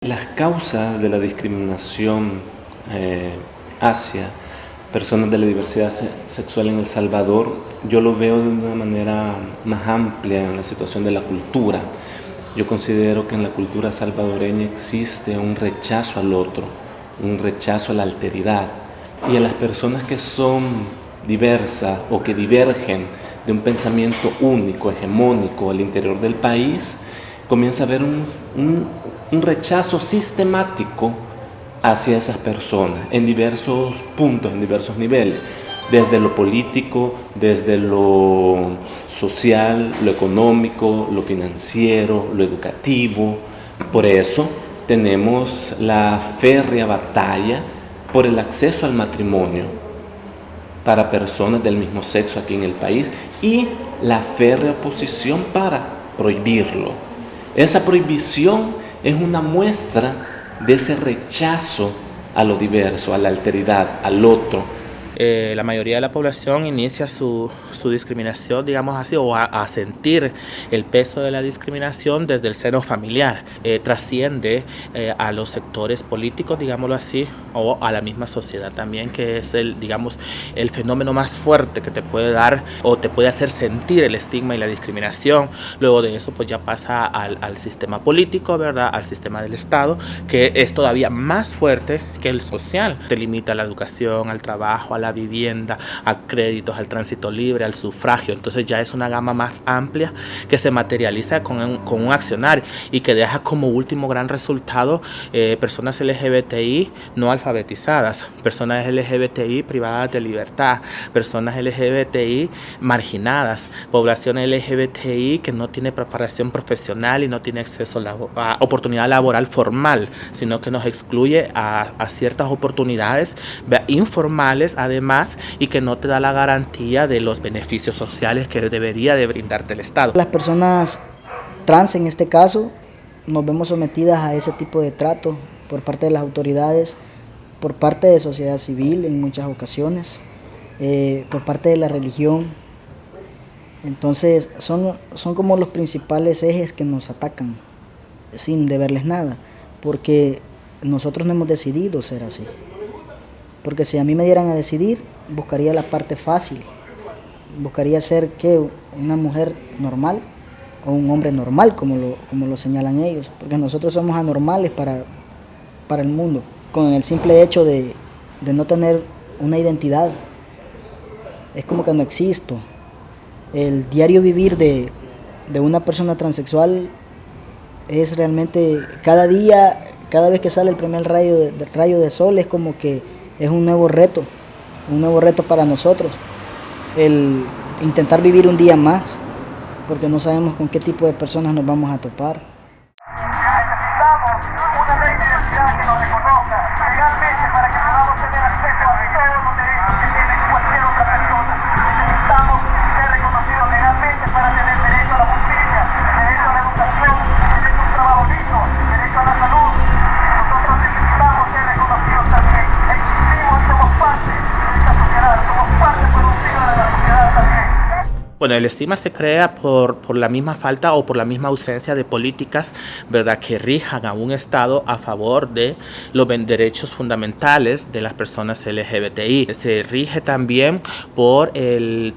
Las causas de la discriminación hacia personas de la diversidad sexual en El Salvador, yo lo veo de una manera más amplia en la situación de la cultura. Yo considero que en la cultura salvadoreña existe un rechazo al otro, un rechazo a la alteridad, y a las personas que son diversas o que divergen de un pensamiento único, hegemónico al interior del país, comienza a haber un rechazo sistemático hacia esas personas en diversos puntos, en diversos niveles, desde lo político, desde lo social, lo económico, lo financiero, lo educativo. Por eso tenemos la férrea batalla por el acceso al matrimonio para personas del mismo sexo aquí en el país y la férrea oposición para prohibirlo. Esa prohibición es una muestra de ese rechazo a lo diverso, a la alteridad, al otro. La mayoría de la población inicia su discriminación, digamos así, o a sentir el peso de la discriminación desde el seno familiar. Trasciende a los sectores políticos, digámoslo así, o a la misma sociedad también, que es digamos, el fenómeno más fuerte que te puede dar o te puede hacer sentir el estigma y la discriminación. Luego de eso, pues ya pasa al sistema político, ¿verdad? Al sistema del Estado, que es todavía más fuerte que el social. Te limita a la educación, al trabajo, a la vivienda, a créditos, al tránsito libre, al sufragio. Entonces ya es una gama más amplia que se materializa con un accionar y que deja como último gran resultado personas LGBTI no alfabetizadas, personas LGBTI privadas de libertad, personas LGBTI marginadas, población LGBTI que no tiene preparación profesional y no tiene acceso a oportunidad laboral formal, sino que nos excluye a ciertas oportunidades informales además, y que no te da la garantía de los beneficios sociales que debería de brindarte el Estado. Las personas trans en este caso nos vemos sometidas a ese tipo de trato por parte de las autoridades, por parte de sociedad civil en muchas ocasiones, por parte de la religión. Entonces son como los principales ejes que nos atacan sin deberles nada, porque nosotros no hemos decidido ser así. Porque si a mí me dieran a decidir, buscaría la parte fácil, buscaría ser una mujer normal o un hombre normal, como lo señalan ellos, porque nosotros somos anormales para el mundo, con el simple hecho de no tener una identidad, es como que no existo. El diario vivir de una persona transexual es realmente cada día, cada vez que sale el primer rayo de sol, es como que es un nuevo reto para nosotros, el intentar vivir un día más, porque no sabemos con qué tipo de personas nos vamos a topar. Necesitamos una ley de identidad que nos reconozca legalmente para que podamos tener acceso a todos los derechos que tiene cualquier otra persona. Necesitamos ser reconocidos legalmente para tener derecho a la justicia, derecho a la educación, derecho a un trabajo digno, derecho a la salud. Nosotros necesitamos ser reconocidos también. Existimos y somos parte de esta sociedad, somos parte productiva de la sociedad también. Bueno, el estigma se crea por la misma falta o por la misma ausencia de políticas, ¿verdad?, que rijan a un Estado a favor de los derechos fundamentales de las personas LGBTI. Se rige también por el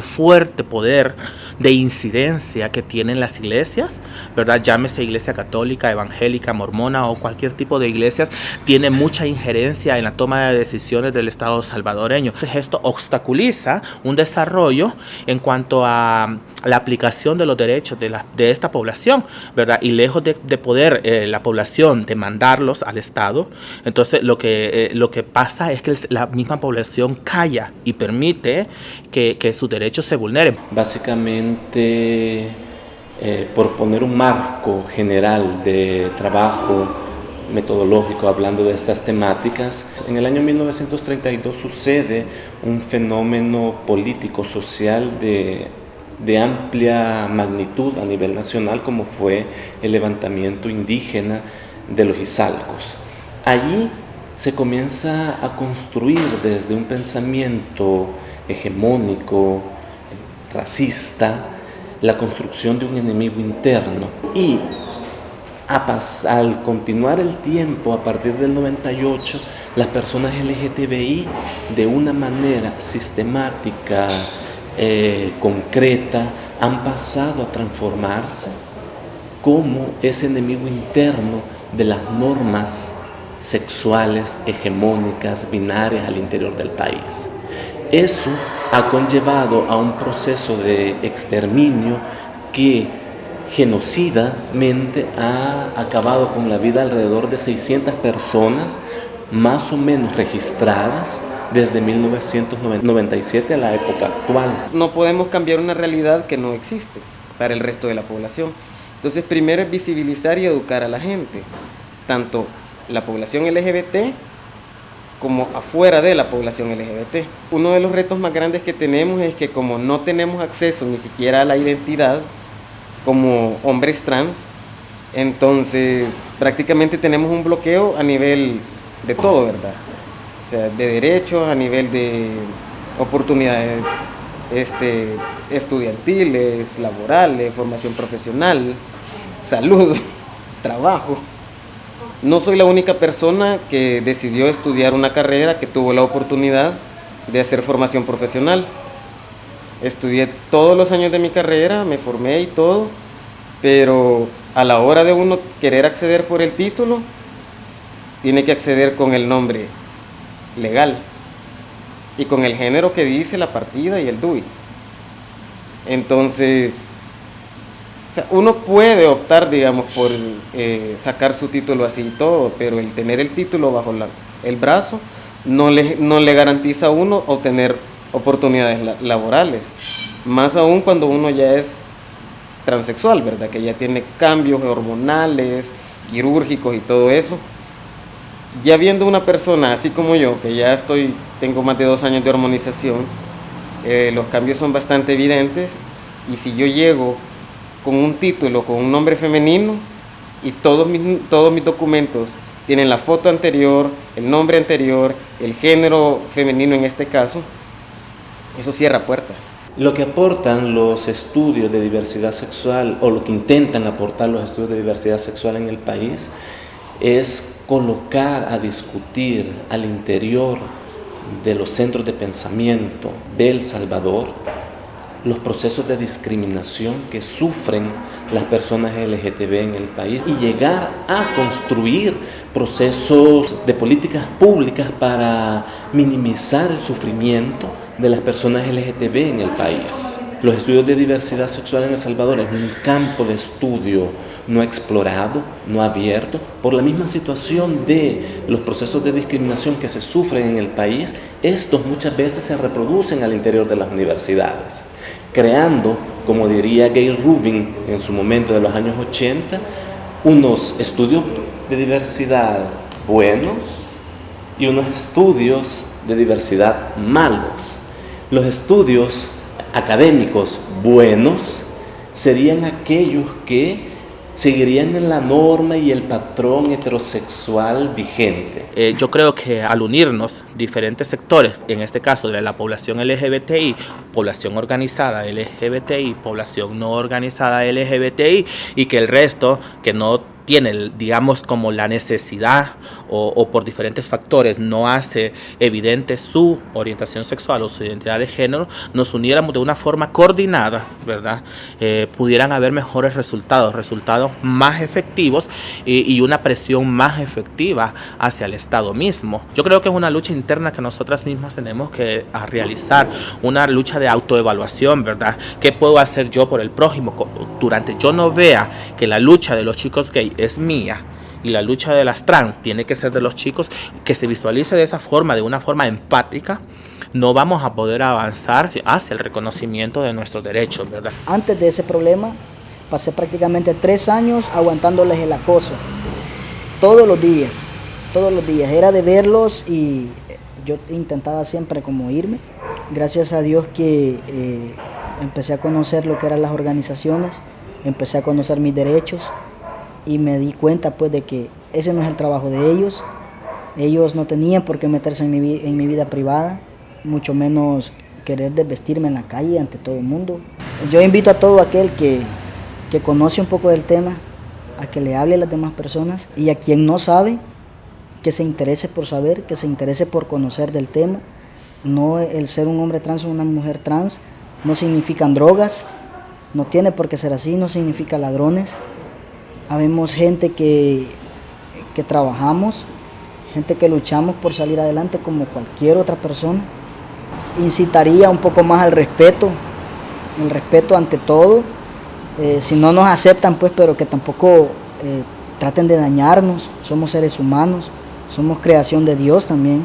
fuerte poder de incidencia que tienen las iglesias, ¿verdad? Llámese iglesia católica, evangélica, mormona o cualquier tipo de iglesias, tiene mucha injerencia en la toma de decisiones del Estado salvadoreño. Esto obstaculiza un desarrollo en cuanto a la aplicación de los derechos de esta población, ¿verdad? Y lejos de poder la población demandarlos al Estado, entonces lo que pasa es que la misma población calla y permite que sus derechos se vulneren. Básicamente, por poner un marco general de trabajo metodológico hablando de estas temáticas, en el año 1932 sucede un fenómeno político-social de amplia magnitud a nivel nacional, como fue el levantamiento indígena de los Izalcos. Allí se comienza a construir desde un pensamiento hegemónico, racista, la construcción de un enemigo interno. Y al continuar el tiempo, a partir del 98, las personas LGTBI de una manera sistemática, concreta, han pasado a transformarse como ese enemigo interno de las normas sexuales hegemónicas, binarias al interior del país. Eso ha conllevado a un proceso de exterminio que genocidamente ha acabado con la vida alrededor de 600 personas, más o menos registradas desde 1997 a la época actual. No podemos cambiar una realidad que no existe para el resto de la población. Entonces, primero es visibilizar y educar a la gente, tanto la población LGBT como afuera de la población LGBT. Uno de los retos más grandes que tenemos es que como no tenemos acceso ni siquiera a la identidad como hombres trans, entonces prácticamente tenemos un bloqueo a nivel de todo, ¿verdad? O sea, de derechos, a nivel de oportunidades estudiantiles, laborales, formación profesional, salud, trabajo. No soy la única persona que decidió estudiar una carrera que tuvo la oportunidad de hacer formación profesional. Estudié todos los años de mi carrera, me formé y todo, pero a la hora de uno querer acceder por el título, tiene que acceder con el nombre legal y con el género que dice la partida y el DUI. Entonces, o sea, uno puede optar, digamos, por sacar su título así y todo, pero el tener el título bajo el brazo no le garantiza a uno obtener oportunidades laborales, más aún cuando uno ya es transexual, ¿verdad? Que ya tiene cambios hormonales, quirúrgicos y todo eso. Ya viendo una persona así como yo, que ya tengo más de 2 años de hormonización, los cambios son bastante evidentes, y si yo llego con un título, con un nombre femenino, y todos mis documentos tienen la foto anterior, el nombre anterior, el género femenino en este caso, eso cierra puertas. Lo que aportan los estudios de diversidad sexual, o lo que intentan aportar los estudios de diversidad sexual en el país, es colocar a discutir al interior de los centros de pensamiento de El Salvador los procesos de discriminación que sufren las personas LGTB en el país y llegar a construir procesos de políticas públicas para minimizar el sufrimiento de las personas LGTB en el país. Los estudios de diversidad sexual en El Salvador es un campo de estudio no explorado, no abierto, por la misma situación de los procesos de discriminación que se sufren en el país. Estos muchas veces se reproducen al interior de las universidades, creando, como diría Gayle Rubin en su momento de los años 80, unos estudios de diversidad buenos y unos estudios de diversidad malos. Los estudios académicos buenos serían aquellos que seguirían en la norma y el patrón heterosexual vigente. Yo creo que al unirnos diferentes sectores, en este caso de la población LGBTI, población organizada LGBTI, población no organizada LGBTI, y que el resto que no tiene, digamos, como la necesidad o por diferentes factores no hace evidente su orientación sexual o su identidad de género, nos uniéramos de una forma coordinada, ¿verdad? Pudieran haber mejores resultados más efectivos y una presión más efectiva hacia el Estado mismo. Yo creo que es una lucha interna que nosotras mismas tenemos que realizar, una lucha de autoevaluación, ¿verdad? ¿Qué puedo hacer yo por el prójimo? Durante yo no vea que la lucha de los chicos gay es mía y la lucha de las trans tiene que ser de los chicos, que se visualice de esa forma, de una forma empática, no vamos a poder avanzar hacia el reconocimiento de nuestros derechos, ¿verdad? Antes de ese problema, pasé prácticamente 3 años aguantándoles el acoso, todos los días, era de verlos y yo intentaba siempre como irme. Gracias a Dios que empecé a conocer lo que eran las organizaciones, empecé a conocer mis derechos, y me di cuenta pues de que ese no es el trabajo de ellos. Ellos no tenían por qué meterse en mi vida privada, mucho menos querer desvestirme en la calle ante todo el mundo. Yo invito a todo aquel que conoce un poco del tema, a que le hable a las demás personas, y a quien no sabe, que se interese por saber, que se interese por conocer del tema. No, el ser un hombre trans o una mujer trans no significan drogas, no tiene por qué ser así, no significa ladrones. Habemos gente que trabajamos, gente que luchamos por salir adelante como cualquier otra persona. Incitaría un poco más al respeto, el respeto ante todo. Si no nos aceptan, pues, pero que tampoco traten de dañarnos. Somos seres humanos, somos creación de Dios también.